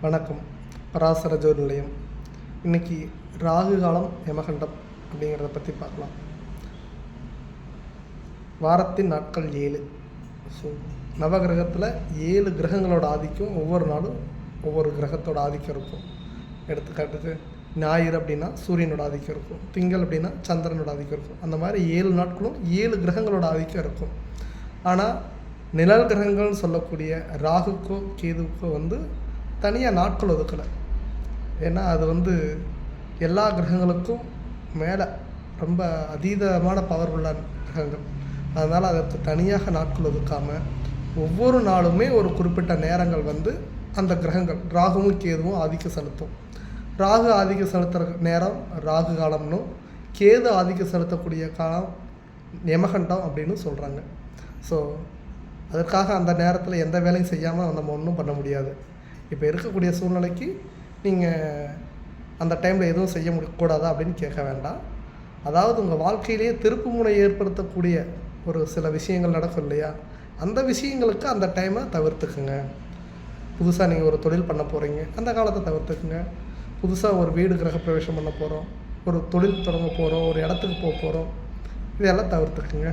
வணக்கம். பராசர ஜோதி நிலையம். இன்றைக்கி ராகு காலம் யமகண்டம் அப்படிங்கிறத பற்றி பார்க்கலாம். வாரத்தின் நாட்கள் 7. ஸோ நவகிரகத்தில் 7 கிரகங்களோட ஆதிக்கம் ஒவ்வொரு நாளும் ஒவ்வொரு கிரகத்தோட ஆதிக்கம் இருக்கும். எடுத்துக்காட்டுக்கு ஞாயிறு அப்படின்னா சூரியனோட ஆதிக்கம் இருக்கும், திங்கள் அப்படின்னா சந்திரனோட ஆதிக்கம் இருக்கும். அந்த மாதிரி 7 நாட்களும் 7 கிரகங்களோட ஆதிக்கம் இருக்கும். ஆனால் நிழல் கிரகங்கள்னு சொல்லக்கூடிய ராகுக்கோ கேதுக்கோ தனியாக நாட்கள் ஒதுக்கலை. ஏன்னா அது எல்லா கிரகங்களுக்கும் மேலே ரொம்ப அதீதமான பவர் உள்ள கிரகங்கள். அதனால் அதற்கு தனியாக நாட்கள் ஒதுக்காமல் ஒவ்வொரு நாளுமே ஒரு குறிப்பிட்ட நேரங்கள் அந்த கிரகங்கள் ராகுவும் கேதுவும் ஆதிக்கம் செலுத்தும். ராகு ஆதிக்கம் செலுத்துகிற நேரம் ராகு காலம்னும், கேது ஆதிக்கம் செலுத்தக்கூடிய காலம் யமகண்டம் அப்படின்னு சொல்கிறாங்க. ஸோ அதற்காக அந்த நேரத்தில் எந்த வேலையும் செய்யாமல் நம்ம ஒன்றும் பண்ண முடியாது. இப்போ இருக்கக்கூடிய சூழ்நிலைக்கு நீங்கள் அந்த டைமில் எதுவும் செய்ய கூடாதா அப்படின்னு கேட்க வேண்டாம். அதாவது உங்கள் வாழ்க்கையிலேயே திருப்பு முனை ஏற்படுத்தக்கூடிய ஒரு சில விஷயங்கள் நடக்கும் இல்லையா, அந்த விஷயங்களுக்கு அந்த டைமை தவிர்த்துக்குங்க. புதுசாக நீங்கள் ஒரு தொழில் பண்ண போகிறீங்க, அந்த காலத்தை தவிர்த்துக்குங்க. புதுசாக ஒரு வீடு கிரகப்பிரவேசம் பண்ண போகிறோம், ஒரு தொழில் தொடங்க போகிறோம், ஒரு இடத்துக்கு போக போகிறோம், இதெல்லாம் தவிர்த்துக்குங்க.